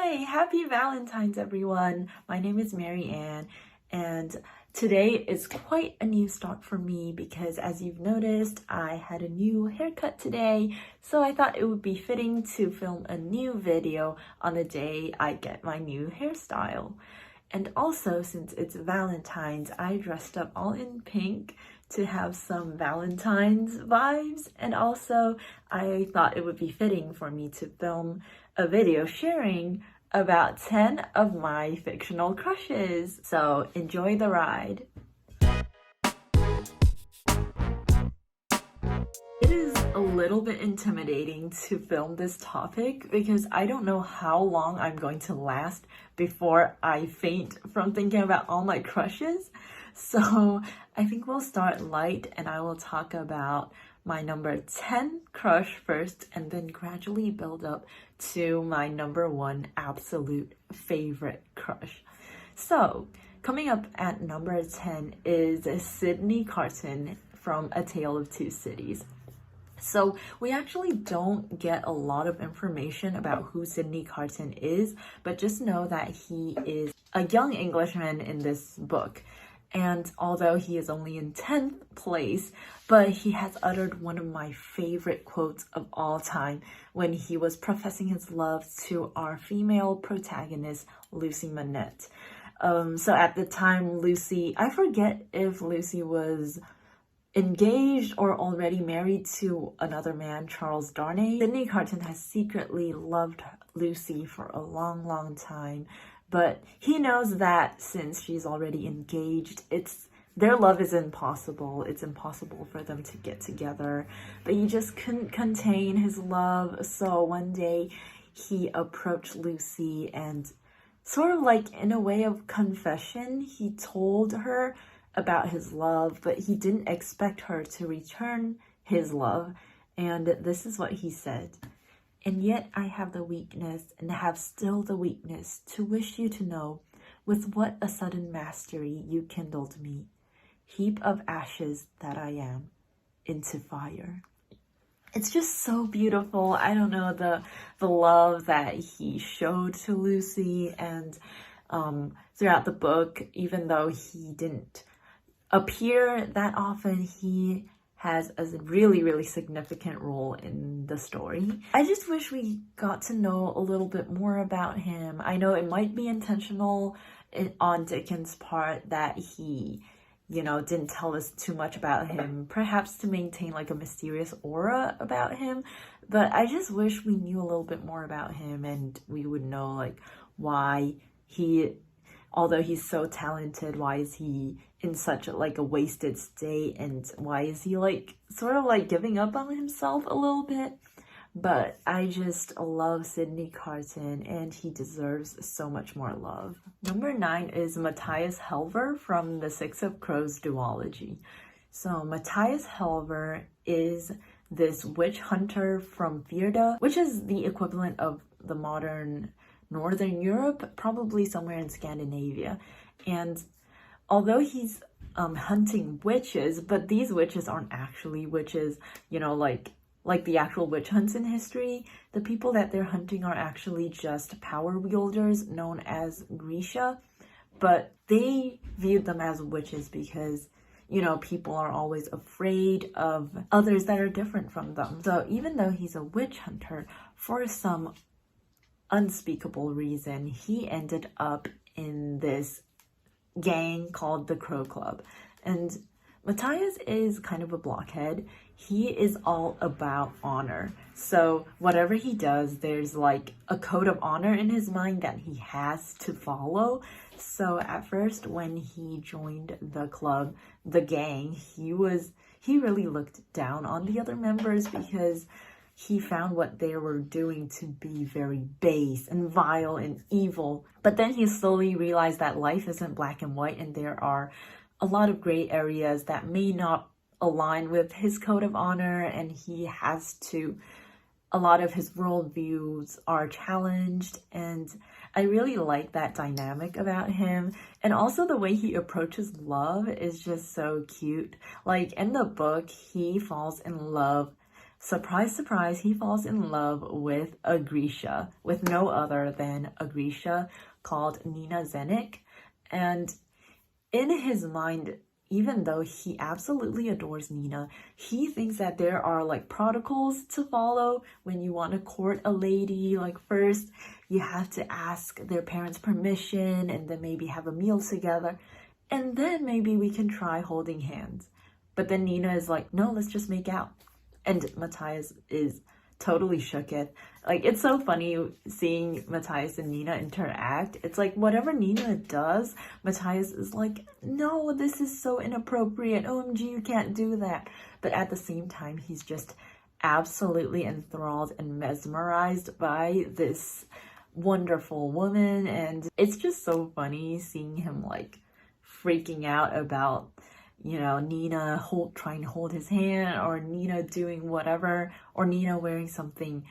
Hi, happy Valentine's everyone. My name is Mary Ann and today is quite a new start for me because as you've noticed, I had a new haircut today. So I thought it would be fitting to film a new video on the day I get my new hairstyle. And also, since it's Valentine's, I dressed up all in pink to have some Valentine's vibes. And also, I thought it would be fitting for me to film a video sharing about 10 of my fictional crushes. So enjoy the ride. It is a little bit intimidating to film this topic because I don't know how long I'm going to last before I faint from thinking about all my crushes. So I think we'll start light and I will talk about my number 10 crush first and then gradually build up to my number 1 absolute favorite crush. So coming up at number 10 is Sydney Carton from A Tale of Two Cities. So we actually don't get a lot of information about who Sydney Carton is, but just know that he is a young Englishman in this book. And although he is only in 10th place, but he has uttered one of my favorite quotes of all time when he was professing his love to our female protagonist, Lucy Manette. So at the time, Lucy, I forget if Lucy was engaged or already married to another man, Charles Darnay. Sydney Carton has secretly loved Lucy for a long time. But he knows that since she's already engaged, their love is impossible. It's impossible for them to get together. But he just couldn't contain his love. So one day he approached Lucy and sort of like in a way of confession, he told her about his love, but he didn't expect her to return his love. And this is what he said. "And yet I have the weakness, and have still the weakness, to wish you to know with what a sudden mastery you kindled me, heap of ashes that I am, into fire." It's just so beautiful. I don't know, the love that he showed to Lucy, and throughout the book, even though he didn't appear that often, he has a really significant role in the story. I just wish we got to know a little bit more about him. I know it might be intentional on Dickens' part that he, didn't tell us too much about him, perhaps to maintain like a mysterious aura about him, but I just wish we knew a little bit more about him and we would know like why although he's so talented, why is he in such a wasted state, and why is he sort of giving up on himself a little bit? But I just love Sydney Carton and he deserves so much more love. Number 9 is Matthias Helvar from the Six of Crows duology. So Matthias Helvar is this witch hunter from Firda, which is the equivalent of the modern Northern Europe, probably somewhere in Scandinavia. And although he's hunting witches, but these witches aren't actually witches, like the actual witch hunts in history, the people that they're hunting are actually just power wielders known as Grisha, but they viewed them as witches because people are always afraid of others that are different from them. So even though he's a witch hunter, for some unspeakable reason, he ended up in this gang called the Crow Club. And Matthias is kind of a blockhead. He is all about honor. So whatever he does, there's like a code of honor in his mind that he has to follow. So at first, when he joined the club, the gang, he really looked down on the other members because he found what they were doing to be very base and vile and evil. But then he slowly realized that life isn't black and white and there are a lot of gray areas that may not align with his code of honor, and a lot of his worldviews are challenged, and I really like that dynamic about him. And also the way he approaches love is just so cute. Like in the book, he falls in love surprise, surprise, he falls in love with a Grisha, with no other than a Grisha called Nina Zenik. And in his mind, even though he absolutely adores Nina, he thinks that there are like protocols to follow when you want to court a lady. Like first, you have to ask their parents' permission and then maybe have a meal together. And then maybe we can try holding hands. But then Nina is like, no, let's just make out. And Matthias is totally shook it. Like, it's so funny seeing Matthias and Nina interact. It's like whatever Nina does, Matthias is like, no, this is so inappropriate. OMG, you can't do that. But at the same time, he's just absolutely enthralled and mesmerized by this wonderful woman. And it's just so funny seeing him like freaking out about, you know, Nina trying to hold his hand, or Nina doing whatever, or Nina wearing something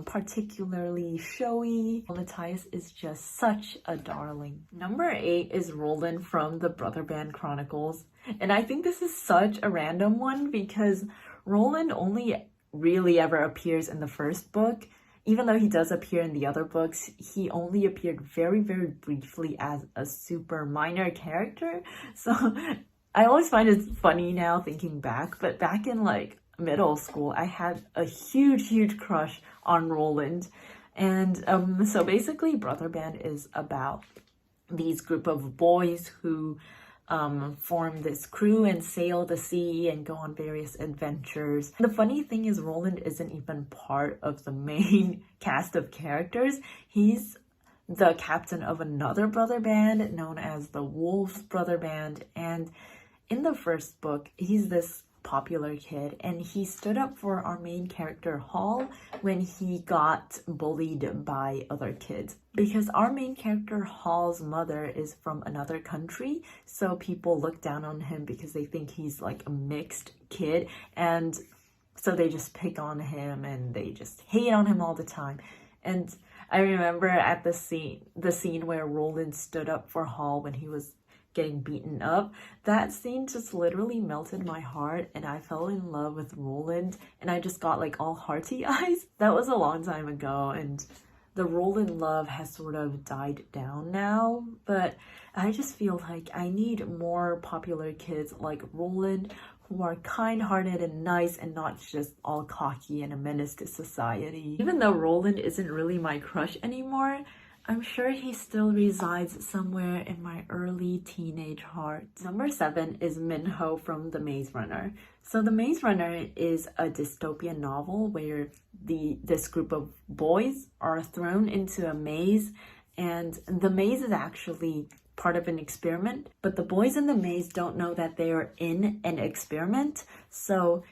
particularly showy. Matthias is just such a darling. Number 8 is Roland from the Brother Band Chronicles. And I think this is such a random one because Roland only really ever appears in the first book. Even though he does appear in the other books, he only appeared very, very briefly as a super minor character. So I always find it funny now thinking back, but back in like middle school, I had a huge crush on Roland. And so basically Brother Band is about these group of boys who form this crew and sail the sea and go on various adventures. The funny thing is Roland isn't even part of the main cast of characters. He's the captain of another brother band known as the Wolves Brother Band, and in the first book, he's this popular kid, and he stood up for our main character Hall when he got bullied by other kids. Because our main character Hall's mother is from another country, so people look down on him because they think he's like a mixed kid, and so they just pick on him and they just hate on him all the time. And I remember at the scene where Roland stood up for Hall when he was getting beaten up, that scene just literally melted my heart, and I fell in love with Roland, and I just got like all hearty eyes. That was a long time ago, and the Roland love has sort of died down now, but I just feel like I need more popular kids like Roland who are kind-hearted and nice and not just all cocky and a menace to society. Even though Roland isn't really my crush anymore, I'm sure he still resides somewhere in my early teenage heart. Number 7 is Minho from The Maze Runner. So The Maze Runner is a dystopian novel where this group of boys are thrown into a maze, and the maze is actually part of an experiment, but the boys in the maze don't know that they are in an experiment. So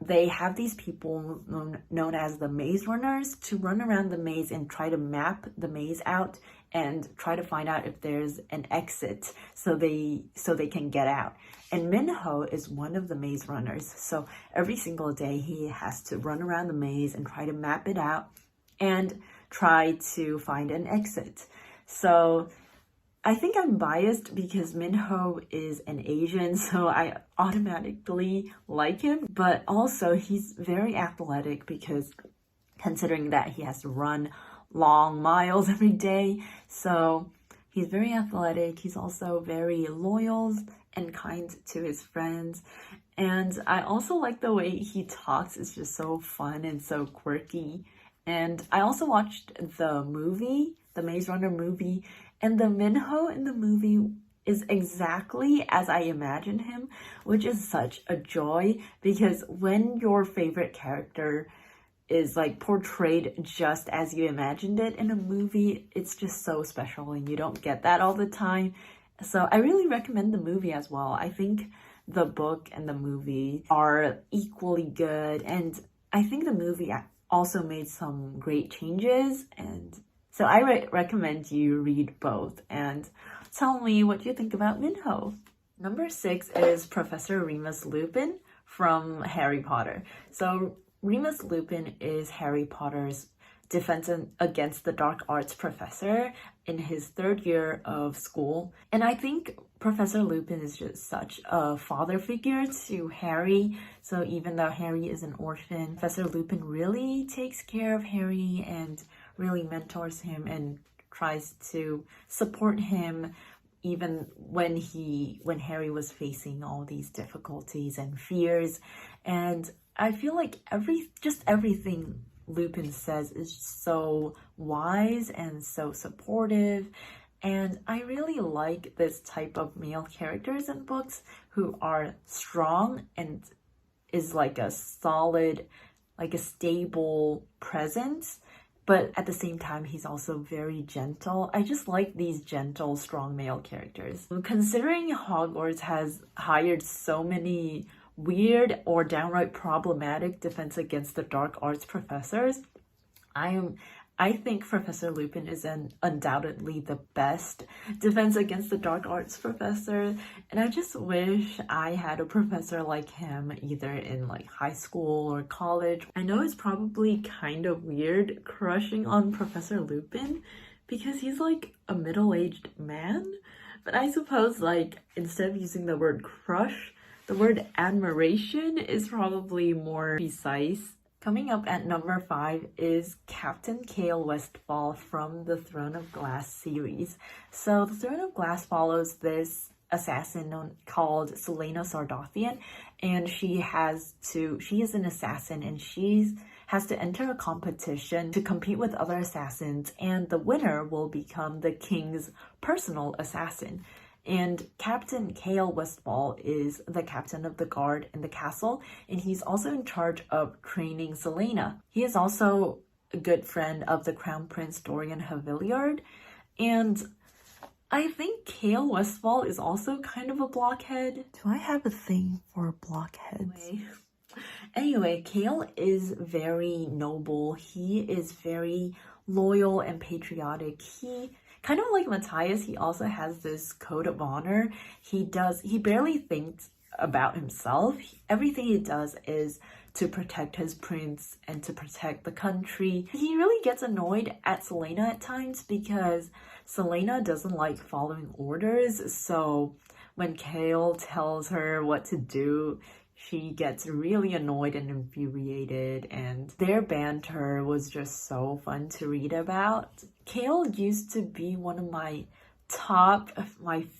they have these people known as the maze runners to run around the maze and try to map the maze out and try to find out if there's an exit so they can get out. And Minho is one of the maze runners. So every single day he has to run around the maze and try to map it out and try to find an exit. So I think I'm biased because Minho is an Asian, so I automatically like him, but also he's very athletic because considering that he has to run long miles every day, so he's very athletic. He's also very loyal and kind to his friends, and I also like the way he talks. It's just so fun and so quirky. And I also watched the movie, the Maze Runner movie, and the Minho in the movie is exactly as I imagined him, which is such a joy because when your favorite character is like portrayed just as you imagined it in a movie, it's just so special and you don't get that all the time. So I really recommend the movie as well. I think the book and the movie are equally good, and I think the movie also made some great changes, and so I recommend you read both and tell me what you think about Minho. Number 6 is Professor Remus Lupin from Harry Potter. So Remus Lupin is Harry Potter's defense against the dark arts professor in his 3rd year of school. And I think Professor Lupin is just such a father figure to Harry. So even though Harry is an orphan, Professor Lupin really takes care of Harry and really mentors him and tries to support him even when Harry was facing all these difficulties and fears. And I feel like everything Lupin says is so wise and so supportive, and I really like this type of male characters in books who are strong and is like a solid, like a stable presence, but at the same time he's also very gentle. I just like these gentle, strong male characters. Considering Hogwarts has hired so many weird or downright problematic defense against the dark arts professors, I think Professor Lupin is undoubtedly the best defense against the dark arts professor, and I just wish I had a professor like him either in like high school or college. I know it's probably kind of weird crushing on Professor Lupin because he's like a middle-aged man, but I suppose like instead of using the word crush, the word admiration is probably more precise. Coming up at number 5 is Captain Kale Westfall from the Throne of Glass series. So the Throne of Glass follows this assassin called Celaena Sardothien, and she is an assassin, and she has to enter a competition to compete with other assassins, and the winner will become the king's personal assassin. And Captain Kale Westfall is the captain of the guard in the castle, and he's also in charge of training Celaena. He is also a good friend of the Crown Prince Dorian Haviliard, and I think Kale Westfall is also kind of a blockhead. Do I have a thing for blockheads? Anyway, Kale is very noble. He is very loyal and patriotic. He kind of like Matthias, he also has this code of honor. He barely thinks about himself. Everything he does is to protect his prince and to protect the country. He really gets annoyed at Celaena at times because Celaena doesn't like following orders. So when Kale tells her what to do, she gets really annoyed and infuriated, and their banter was just so fun to read about. Kale used to be one of my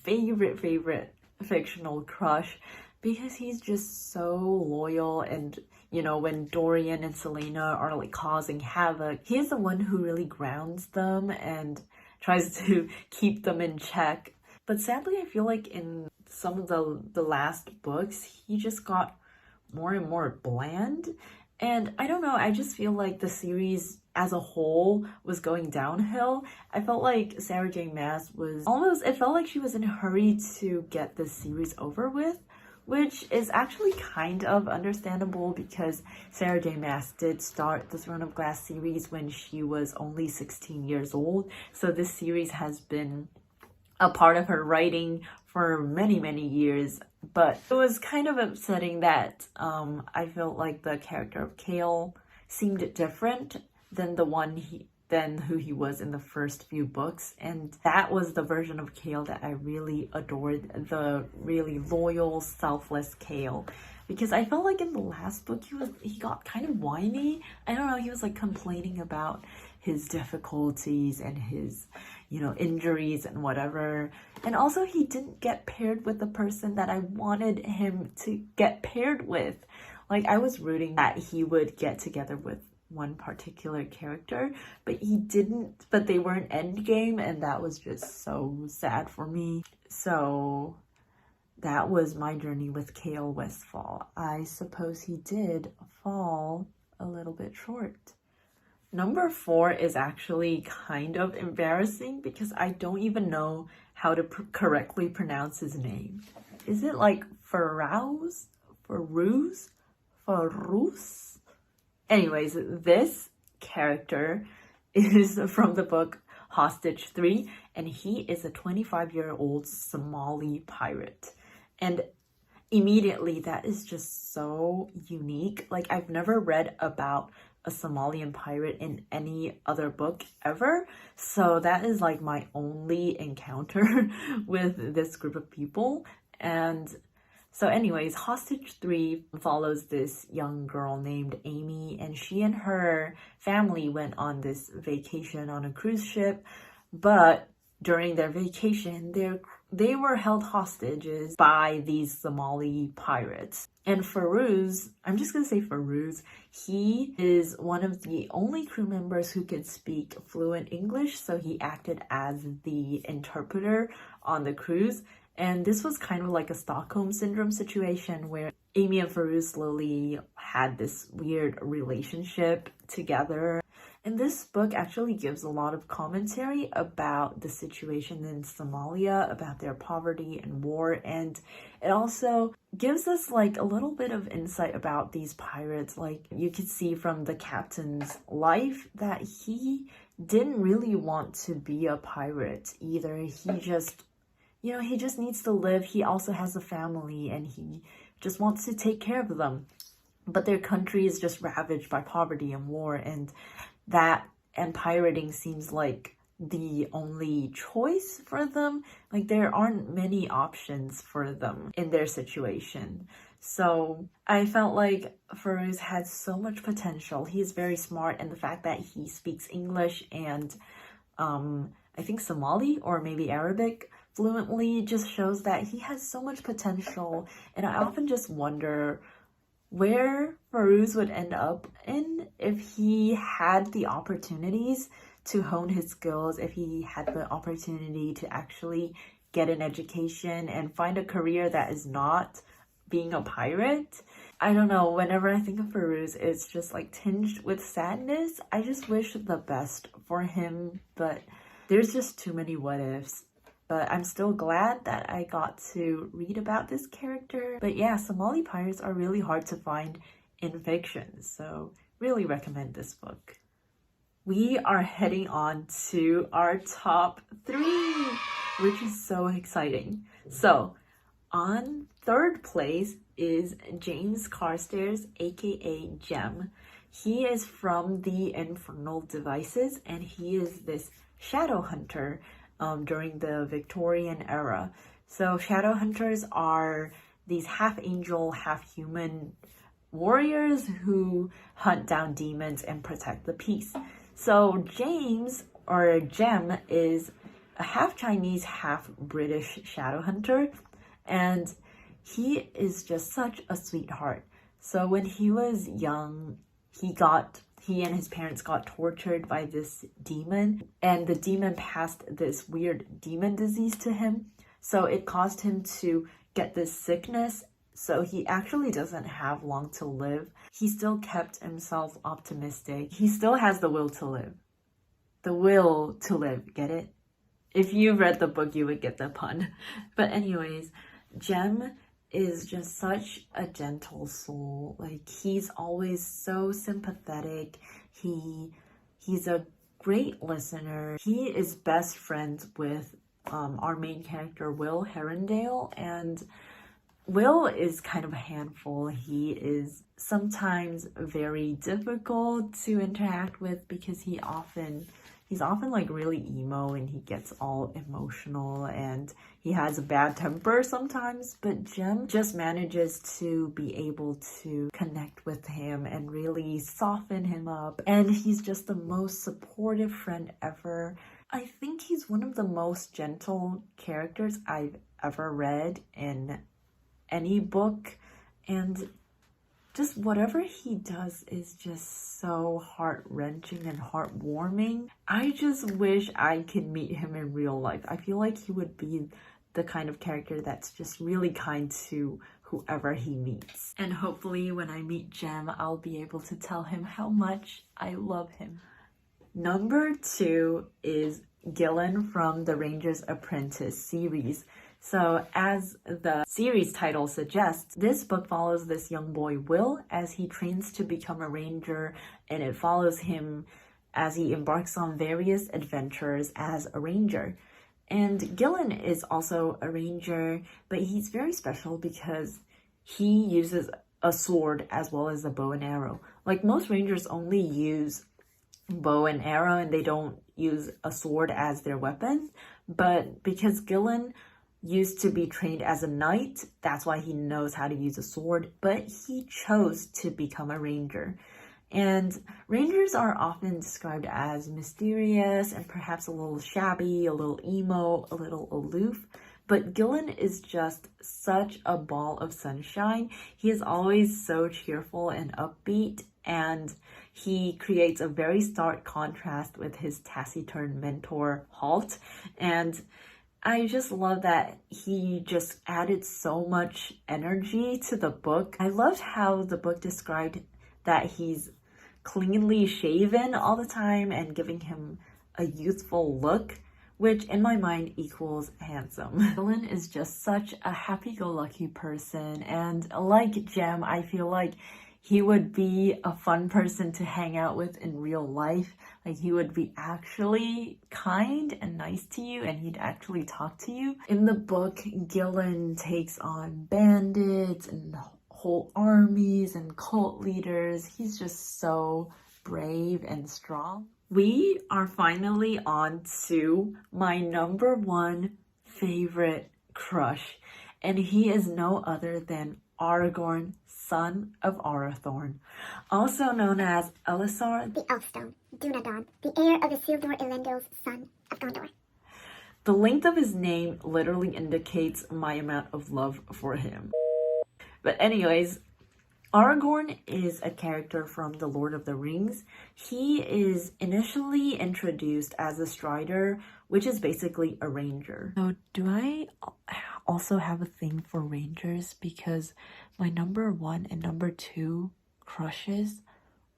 favorite fictional crush because he's just so loyal, and you know, when Dorian and Celaena are like causing havoc, he's the one who really grounds them and tries to keep them in check. But sadly, I feel like in some of the last books, he just got more and more bland. And I don't know, I just feel like the series as a whole was going downhill. I felt like Sarah J. Maas it felt like she was in a hurry to get this series over with, which is actually kind of understandable because Sarah J. Maas did start the Throne of Glass series when she was only 16 years old. So this series has been a part of her writing for many years, but it was kind of upsetting that I felt like the character of Kale seemed different than who he was in the first few books, and that was the version of Kale that I really adored, the really loyal, selfless Kale. Because I felt like in the last book he got kind of whiny. I don't know, he was like complaining about his difficulties and his, you know, injuries and whatever. And also he didn't get paired with the person that I wanted him to get paired with. Like, I was rooting that he would get together with one particular character, but he didn't, but they weren't endgame, and that was just so sad for me. So that was my journey with Kale Westfall. I suppose he did fall a little bit short. Number 4 is actually kind of embarrassing because I don't even know how to correctly pronounce his name. Is it like Farouz? Anyways, this character is from the book Hostage 3, and he is a 25-year-old Somali pirate. And immediately, that is just so unique. Like, I've never read about a Somalian pirate in any other book ever. So that is like my only encounter with this group of people. And so anyways, Hostage 3 follows this young girl named Amy, and she and her family went on this vacation on a cruise ship, but during their vacation, they were held hostages by these Somali pirates. And Firuz, I'm just gonna say Firuz, he is one of the only crew members who could speak fluent English, so he acted as the interpreter on the cruise. And this was kind of like a Stockholm Syndrome situation where Amy and Firuz slowly had this weird relationship together. And this book actually gives a lot of commentary about the situation in Somalia, about their poverty and war, and it also gives us like a little bit of insight about these pirates. Like you could see from the captain's life that he didn't really want to be a pirate either. He just, he just needs to live. He also has a family and he just wants to take care of them. But their country is just ravaged by poverty and war, and pirating seems like the only choice for them. Like there aren't many options for them in their situation. So I felt like Firuz had so much potential. He is very smart, and the fact that he speaks English and I think Somali or maybe Arabic fluently just shows that he has so much potential. And I often just wonder where Firuz would end up in if he had the opportunities to hone his skills, if he had the opportunity to actually get an education and find a career that is not being a pirate. I don't know, whenever I think of Firuz, it's just like tinged with sadness. I just wish the best for him, but there's just too many what ifs. But I'm still glad that I got to read about this character. But yeah, Somali pirates are really hard to find in fiction, so really recommend this book. We are heading on to our top 3, which is so exciting. So on 3rd place is James Carstairs, aka Jem. He is from the Infernal Devices, and he is this shadow hunter during the Victorian era. So shadow hunters are these half-angel, half-human warriors who hunt down demons and protect the peace. So James, or Jem, is a half-Chinese, half-British shadow hunter, and he is just such a sweetheart. So when he was young, he and his parents got tortured by this demon, and the demon passed this weird demon disease to him. So it caused him to get this sickness. So he actually doesn't have long to live. He still kept himself optimistic. He still has the will to live. The will to live, get it? If you read the book, you would get the pun. But anyways, Jem is just such a gentle soul. Like, he's always so sympathetic. He's a great listener. He is best friends with our main character, Will Herondale, and Will is kind of a handful. He is sometimes very difficult to interact with because he's often like really emo, and he gets all emotional and he has a bad temper sometimes, but Jem just manages to be able to connect with him and really soften him up, and he's just the most supportive friend ever. I think he's one of the most gentle characters I've ever read in any book, and just whatever he does is just so heart-wrenching and heartwarming. I just wish I could meet him in real life. I feel like he would be the kind of character that's just really kind to whoever he meets. And hopefully when I meet Jem, I'll be able to tell him how much I love him. Number 2 is Gillen from the Ranger's Apprentice series. So as the series title suggests, this book follows this young boy Will as he trains to become a ranger, and it follows him as he embarks on various adventures as a ranger. And Gillen is also a ranger, but he's very special because he uses a sword as well as a bow and arrow. Like, most rangers only use bow and arrow and they don't use a sword as their weapon. But because Gillen used to be trained as a knight, that's why he knows how to use a sword, but he chose to become a ranger. And rangers are often described as mysterious and perhaps a little shabby, a little emo, a little aloof. But Gillen is just such a ball of sunshine. He is always so cheerful and upbeat, and he creates a very stark contrast with his taciturn mentor, Halt. And I just love that he just added so much energy to the book. I loved how the book described that he's cleanly shaven all the time and giving him a youthful look, which in my mind equals handsome. Gillen is just such a happy-go-lucky person, and like Jem, I feel like he would be a fun person to hang out with in real life. Like, he would be actually kind and nice to you, and he'd actually talk to you. In the book, Gillen takes on bandits and whole armies and cult leaders. He's just so brave and strong. We are finally on to my number one favorite crush, and he is no other than Aragorn, son of Arathorn, also known as Elessar, the Elfstone, Dunadan, the heir of Isildur Elendil's son of Gondor. The length of his name literally indicates my amount of love for him. But anyways, Aragorn is a character from The Lord of the Rings. He is initially introduced as a strider, which is basically a ranger. So do I also have a thing for rangers? Because my number one and number two crushes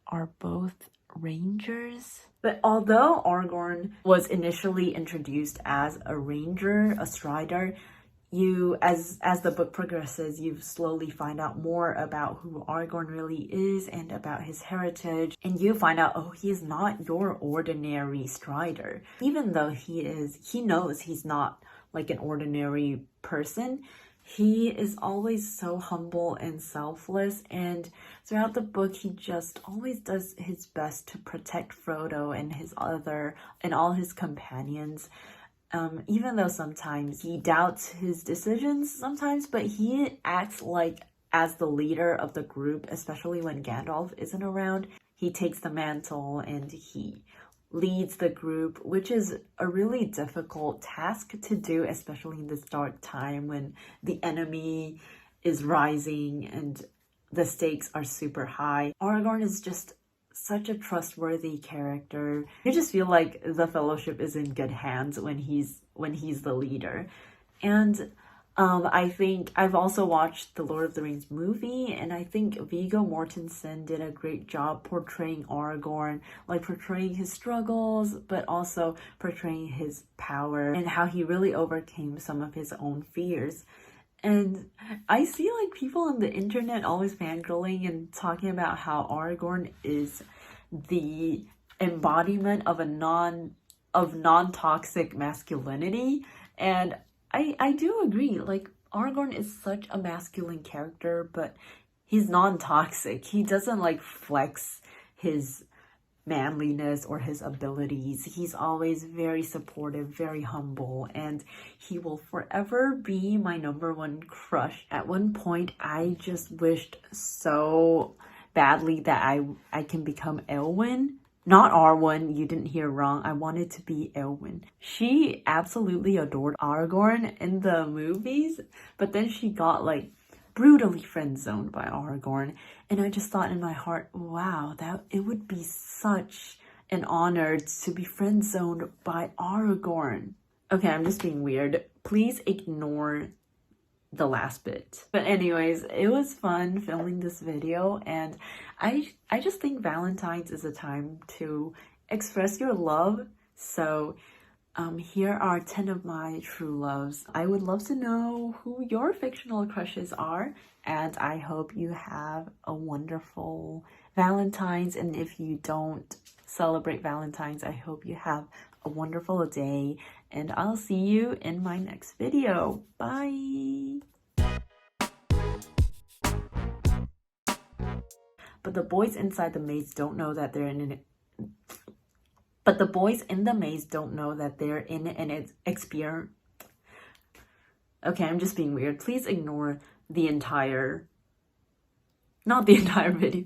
are both rangers. But although Aragorn was initially introduced as a ranger, a strider, as the book progresses, you slowly find out more about who Aragorn really is and about his heritage, and you find out, oh, he is not your ordinary strider. Even though he knows he's not like an ordinary person, he is always so humble and selfless, and throughout the book he just always does his best to protect Frodo and all his companions. Even though sometimes he doubts his decisions sometimes, but he acts like as the leader of the group, especially when Gandalf isn't around. He takes the mantle and he leads the group, which is a really difficult task to do, especially in this dark time when the enemy is rising and the stakes are super high. Aragorn is just such a trustworthy character. You just feel like the Fellowship is in good hands when he's the leader. And I think I've also watched the Lord of the Rings movie, and I think Viggo Mortensen did a great job portraying Aragorn, like portraying his struggles, but also portraying his power and how he really overcame some of his own fears. And I see like people on the internet always fangirling and talking about how Aragorn is the embodiment of non-toxic masculinity. And I do agree, like Aragorn is such a masculine character, but he's non-toxic. He doesn't like flex his manliness or his abilities. He's always very supportive, very humble, and he will forever be my number one crush. At one point, I just wished so badly that I can become Elwyn. Not Arwen, you didn't hear wrong. I wanted to be Elwyn. She absolutely adored Aragorn in the movies, but then she got like brutally friend-zoned by Aragorn, and I just thought in my heart, wow, that it would be such an honor to be friend-zoned by Aragorn. Okay, I'm just being weird. Please ignore the last bit. But anyways, it was fun filming this video, and I just think Valentine's is a time to express your love. So here are 10 of my true loves. I would love to know who your fictional crushes are, and I hope you have a wonderful Valentine's. And if you don't celebrate Valentine's, I hope you have a wonderful day, and I'll see you in my next video. Bye! But but the boys inside the maze don't know that they're in an But the boys in the maze don't know that they're in an experience. Okay, I'm just being weird. Please ignore the entire... Not the entire video.